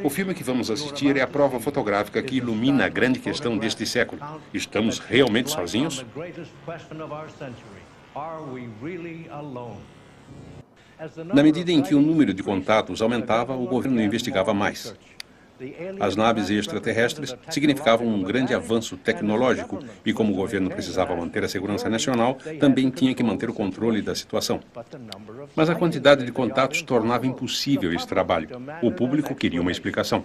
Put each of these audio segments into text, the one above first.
O filme que vamos assistir é a prova fotográfica que ilumina a grande questão deste século. Estamos realmente sozinhos? Na medida em que o número de contatos aumentava, o governo investigava mais. As naves extraterrestres significavam um grande avanço tecnológico e, como o governo precisava manter a segurança nacional, também tinha que manter o controle da situação. Mas a quantidade de contatos tornava impossível esse trabalho. O público queria uma explicação.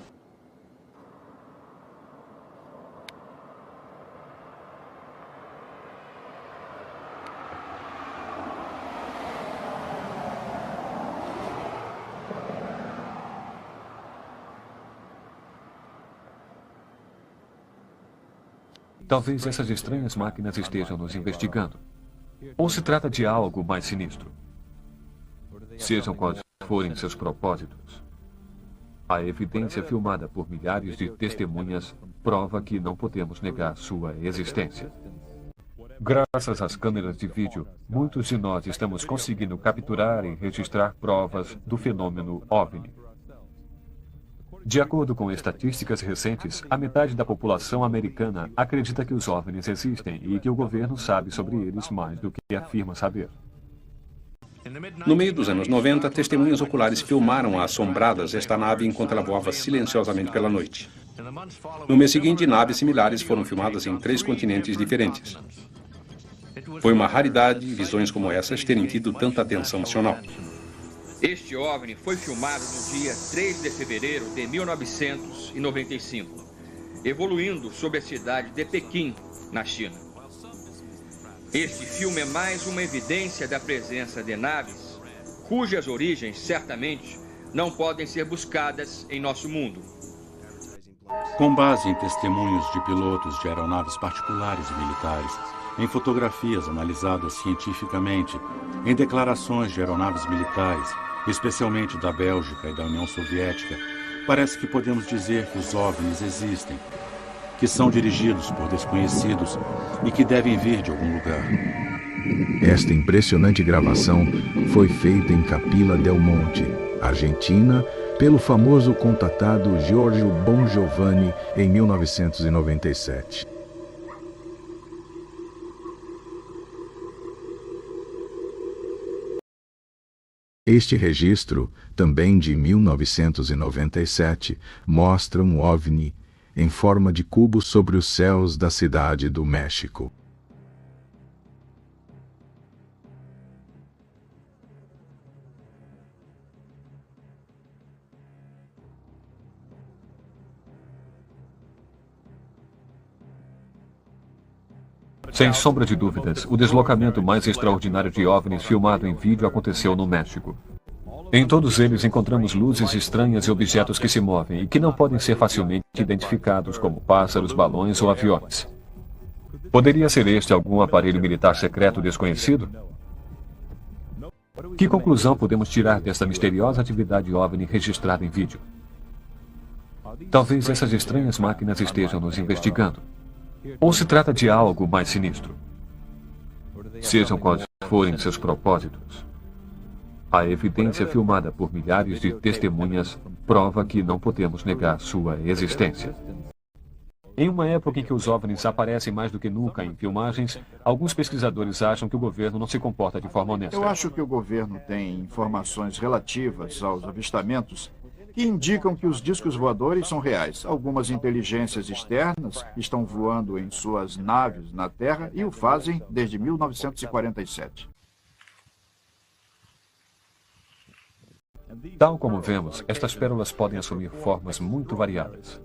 Talvez essas estranhas máquinas estejam nos investigando. Ou se trata de algo mais sinistro. Sejam quais forem seus propósitos, a evidência filmada por milhares de testemunhas prova que não podemos negar sua existência. Graças às câmeras de vídeo, muitos de nós estamos conseguindo capturar e registrar provas do fenômeno OVNI. De acordo com estatísticas recentes, a metade da população americana acredita que os OVNIs existem e que o governo sabe sobre eles mais do que afirma saber. No meio dos anos 90, testemunhas oculares filmaram assombradas esta nave enquanto ela voava silenciosamente pela noite. No mês seguinte, naves similares foram filmadas em 3 continentes diferentes. Foi uma raridade visões como essas terem tido tanta atenção nacional. Este OVNI foi filmado no dia 3 de fevereiro de 1995, evoluindo sobre a cidade de Pequim, na China. Este filme é mais uma evidência da presença de naves, cujas origens, certamente, não podem ser buscadas em nosso mundo. Com base em testemunhos de pilotos de aeronaves particulares e militares, em fotografias analisadas cientificamente, em declarações de aeronaves militares, especialmente da Bélgica e da União Soviética, parece que podemos dizer que os OVNIs existem, que são dirigidos por desconhecidos e que devem vir de algum lugar. Esta impressionante gravação foi feita em Capilla del Monte, Argentina, pelo famoso contatado Giorgio Bongiovanni em 1997. Este registro, também de 1997, mostra um OVNI em forma de cubo sobre os céus da cidade do México. Sem sombra de dúvidas, o deslocamento mais extraordinário de OVNIs filmado em vídeo aconteceu no México. Em todos eles encontramos luzes estranhas e objetos que se movem e que não podem ser facilmente identificados como pássaros, balões ou aviões. Poderia ser este algum aparelho militar secreto desconhecido? Que conclusão podemos tirar desta misteriosa atividade OVNI registrada em vídeo? Talvez essas estranhas máquinas estejam nos investigando. Ou se trata de algo mais sinistro. Sejam quais forem seus propósitos, a evidência filmada por milhares de testemunhas prova que não podemos negar sua existência. Em uma época em que os OVNIs aparecem mais do que nunca em filmagens, alguns pesquisadores acham que o governo não se comporta de forma honesta. Eu acho que o governo tem informações relativas aos avistamentos que indicam que os discos voadores são reais. Algumas inteligências externas estão voando em suas naves na Terra e o fazem desde 1947. Tal como vemos, estas pérolas podem assumir formas muito variadas.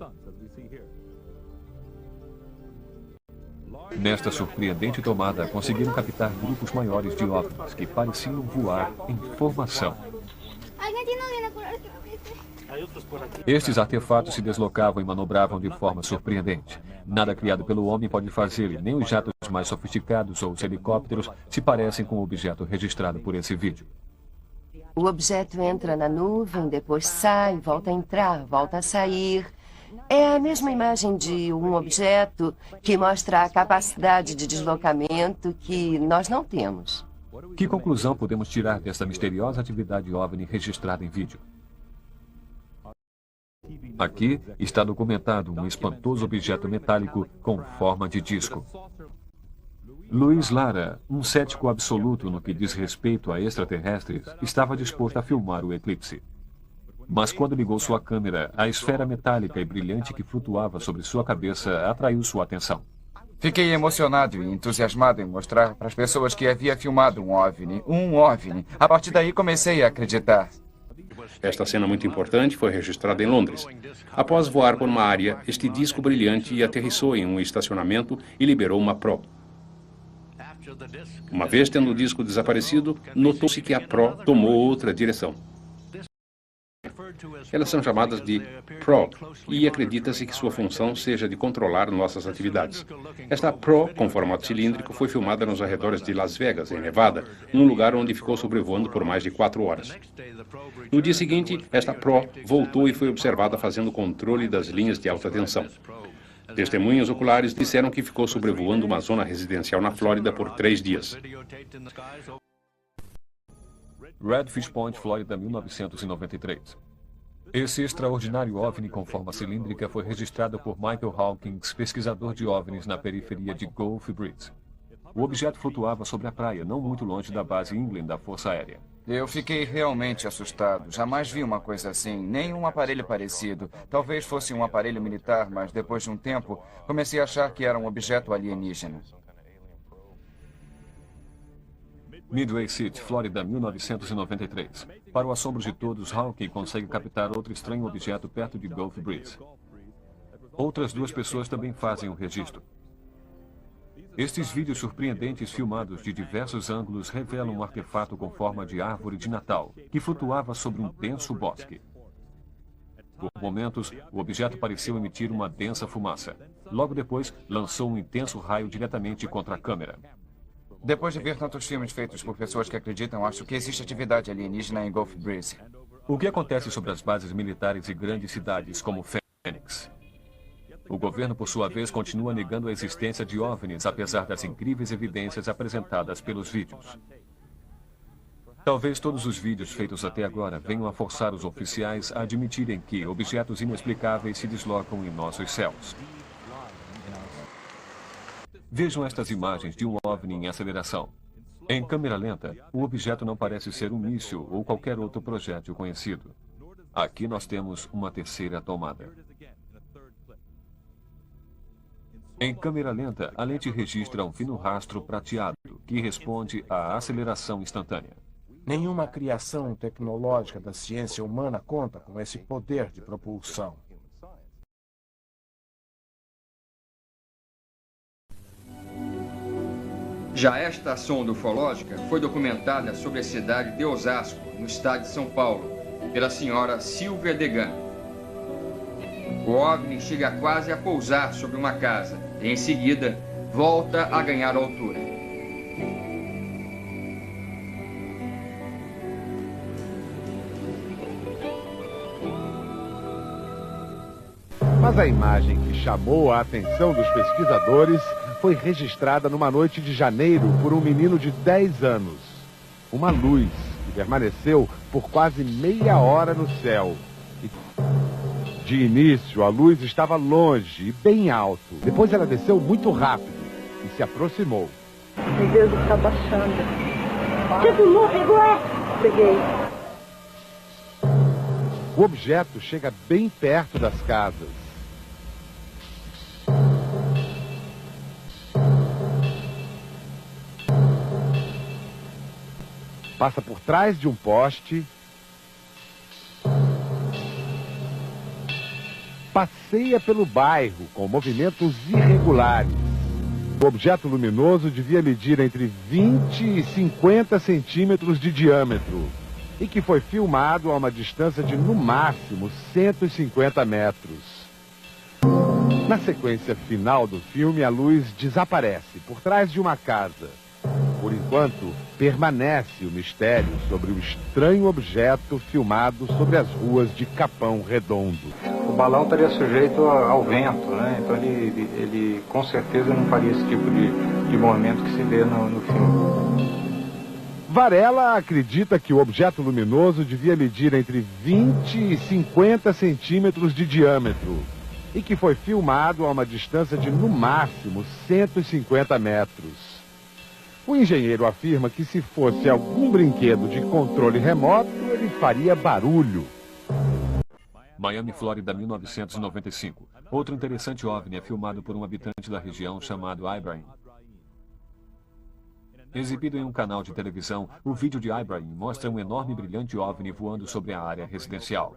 Nesta surpreendente tomada, conseguiram captar grupos maiores de OVNIs que pareciam voar em formação. Estes artefatos se deslocavam e manobravam de forma surpreendente. Nada criado pelo homem pode fazê-lo, e nem os jatos mais sofisticados ou os helicópteros se parecem com o objeto registrado por esse vídeo. O objeto entra na nuvem, depois sai, volta a entrar, volta a sair. É a mesma imagem de um objeto que mostra a capacidade de deslocamento que nós não temos. Que conclusão podemos tirar desta misteriosa atividade OVNI registrada em vídeo? Aqui está documentado um espantoso objeto metálico com forma de disco. Luiz Lara, um cético absoluto no que diz respeito a extraterrestres, estava disposto a filmar o eclipse. Mas quando ligou sua câmera, a esfera metálica e brilhante que flutuava sobre sua cabeça atraiu sua atenção. Fiquei emocionado e entusiasmado em mostrar para as pessoas que havia filmado um OVNI. Um OVNI. A partir daí comecei a acreditar. Esta cena muito importante foi registrada em Londres. Após voar por uma área, este disco brilhante aterrissou em um estacionamento e liberou uma PRO. Uma vez tendo o disco desaparecido, notou-se que a PRO tomou outra direção. Elas são chamadas de PRO e acredita-se que sua função seja de controlar nossas atividades. Esta PRO, com formato cilíndrico, foi filmada nos arredores de Las Vegas, em Nevada, num lugar onde ficou sobrevoando por mais de 4 horas. No dia seguinte, esta PRO voltou e foi observada fazendo controle das linhas de alta tensão. Testemunhas oculares disseram que ficou sobrevoando uma zona residencial na Flórida por 3 dias. Redfish Point, Flórida, 1993. Esse extraordinário OVNI com forma cilíndrica foi registrado por Michael Hawkins, pesquisador de OVNIs na periferia de Gulf Breeze. O objeto flutuava sobre a praia, não muito longe da base England da Força Aérea. Eu fiquei realmente assustado. Jamais vi uma coisa assim, nem um aparelho parecido. Talvez fosse um aparelho militar, mas depois de um tempo, comecei a achar que era um objeto alienígena. Midway City, Flórida, 1993. Para o assombro de todos, Hawking consegue captar outro estranho objeto perto de Gulf Breeze. Outras 2 pessoas também fazem o registro. Estes vídeos surpreendentes filmados de diversos ângulos revelam um artefato com forma de árvore de Natal, que flutuava sobre um denso bosque. Por momentos, o objeto pareceu emitir uma densa fumaça. Logo depois, lançou um intenso raio diretamente contra a câmera. Depois de ver tantos filmes feitos por pessoas que acreditam, acho que existe atividade alienígena em Gulf Breeze. O que acontece sobre as bases militares e grandes cidades como Phoenix? O governo, por sua vez, continua negando a existência de OVNIs, apesar das incríveis evidências apresentadas pelos vídeos. Talvez todos os vídeos feitos até agora venham a forçar os oficiais a admitirem que objetos inexplicáveis se deslocam em nossos céus. Vejam estas imagens de um OVNI em aceleração. Em câmera lenta, o objeto não parece ser um míssil ou qualquer outro projétil conhecido. Aqui nós temos uma terceira tomada. Em câmera lenta, a lente registra um fino rastro prateado, que responde à aceleração instantânea. Nenhuma criação tecnológica da ciência humana conta com esse poder de propulsão. Já esta sonda ufológica foi documentada sobre a cidade de Osasco, no estado de São Paulo, pela senhora Silvia Degan. O OVNI chega quase a pousar sobre uma casa e, em seguida, volta a ganhar altura. Mas a imagem que chamou a atenção dos pesquisadores foi registrada numa noite de janeiro por um menino de 10 anos. Uma luz que permaneceu por quase meia hora no céu. De início, a luz estava longe e bem alto. Depois ela desceu muito rápido e se aproximou. Meu Deus, está baixando. Você filmou, pegou? Peguei. O objeto chega bem perto das casas. Passa por trás de um poste, passeia pelo bairro com movimentos irregulares. O objeto luminoso devia medir entre 20 e 50 centímetros de diâmetro e que foi filmado a uma distância de, no máximo, 150 metros. Na sequência final do filme, a luz desaparece por trás de uma casa. Por enquanto, permanece o mistério sobre o estranho objeto filmado sobre as ruas de Capão Redondo. O balão estaria sujeito ao vento, né? Então ele com certeza não faria esse tipo de movimento que se vê no filme. Varela acredita que o objeto luminoso devia medir entre 20 e 50 centímetros de diâmetro e que foi filmado a uma distância de, no máximo, 150 metros. O engenheiro afirma que se fosse algum brinquedo de controle remoto, ele faria barulho. Miami, Flórida, 1995. Outro interessante OVNI é filmado por um habitante da região chamado Ibrahim. Exibido em um canal de televisão, o vídeo de Ibrahim mostra um enorme e brilhante OVNI voando sobre a área residencial.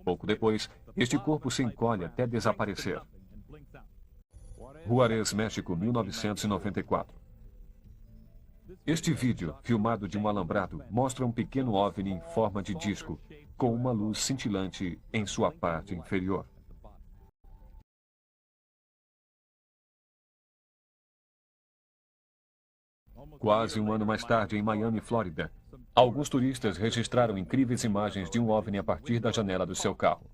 Pouco depois, este corpo se encolhe até desaparecer. Juárez, México, 1994. Este vídeo, filmado de um alambrado, mostra um pequeno OVNI em forma de disco, com uma luz cintilante em sua parte inferior. Quase um ano mais tarde, em Miami, Flórida, alguns turistas registraram incríveis imagens de um OVNI a partir da janela do seu carro.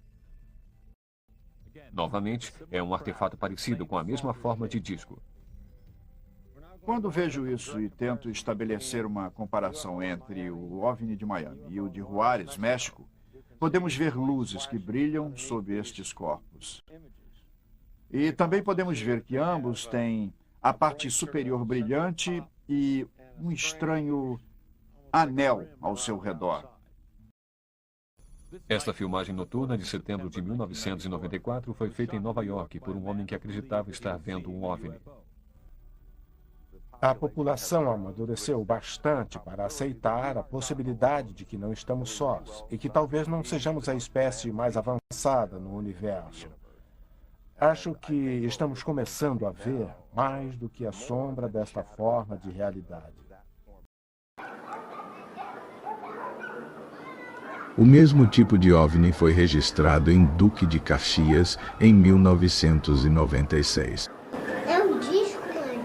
Novamente, é um artefato parecido com a mesma forma de disco. Quando vejo isso e tento estabelecer uma comparação entre o OVNI de Miami e o de Juárez, México, podemos ver luzes que brilham sob estes corpos. E também podemos ver que ambos têm a parte superior brilhante e um estranho anel ao seu redor. Esta filmagem noturna de setembro de 1994 foi feita em Nova York por um homem que acreditava estar vendo um OVNI. A população amadureceu bastante para aceitar a possibilidade de que não estamos sós e que talvez não sejamos a espécie mais avançada no universo. Acho que estamos começando a ver mais do que a sombra desta forma de realidade. O mesmo tipo de OVNI foi registrado em Duque de Caxias em 1996. É um disco, mãe.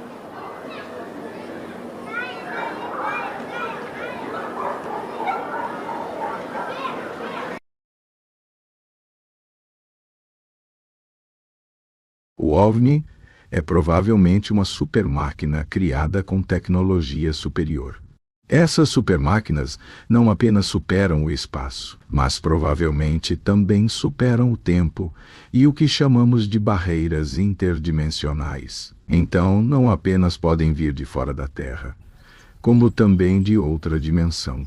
O OVNI é provavelmente uma supermáquina criada com tecnologia superior. Essas supermáquinas não apenas superam o espaço, mas provavelmente também superam o tempo e o que chamamos de barreiras interdimensionais. Então, não apenas podem vir de fora da Terra, como também de outra dimensão.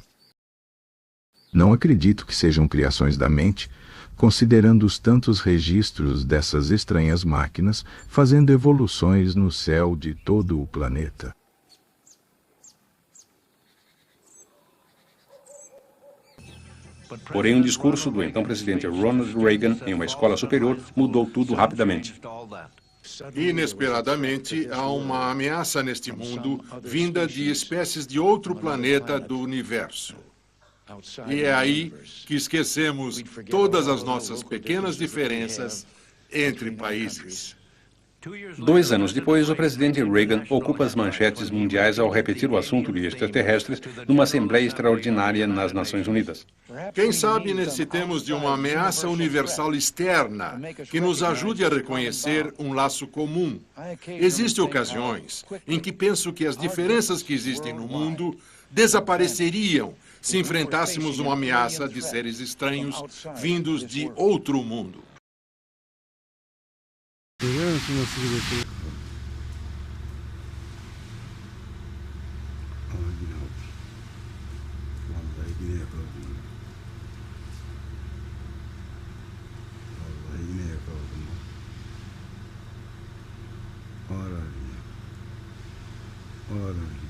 Não acredito que sejam criações da mente, considerando os tantos registros dessas estranhas máquinas fazendo evoluções no céu de todo o planeta. Porém, um discurso do então presidente Ronald Reagan em uma escola superior mudou tudo rapidamente. Inesperadamente, há uma ameaça neste mundo vinda de espécies de outro planeta do universo. E é aí que esquecemos todas as nossas pequenas diferenças entre países. 2 anos depois, o presidente Reagan ocupa as manchetes mundiais ao repetir o assunto de extraterrestres numa Assembleia Extraordinária nas Nações Unidas. Quem sabe necessitemos de uma ameaça universal externa que nos ajude a reconhecer um laço comum. Existem ocasiões em que penso que as diferenças que existem no mundo desapareceriam se enfrentássemos uma ameaça de seres estranhos vindos de outro mundo. Ora.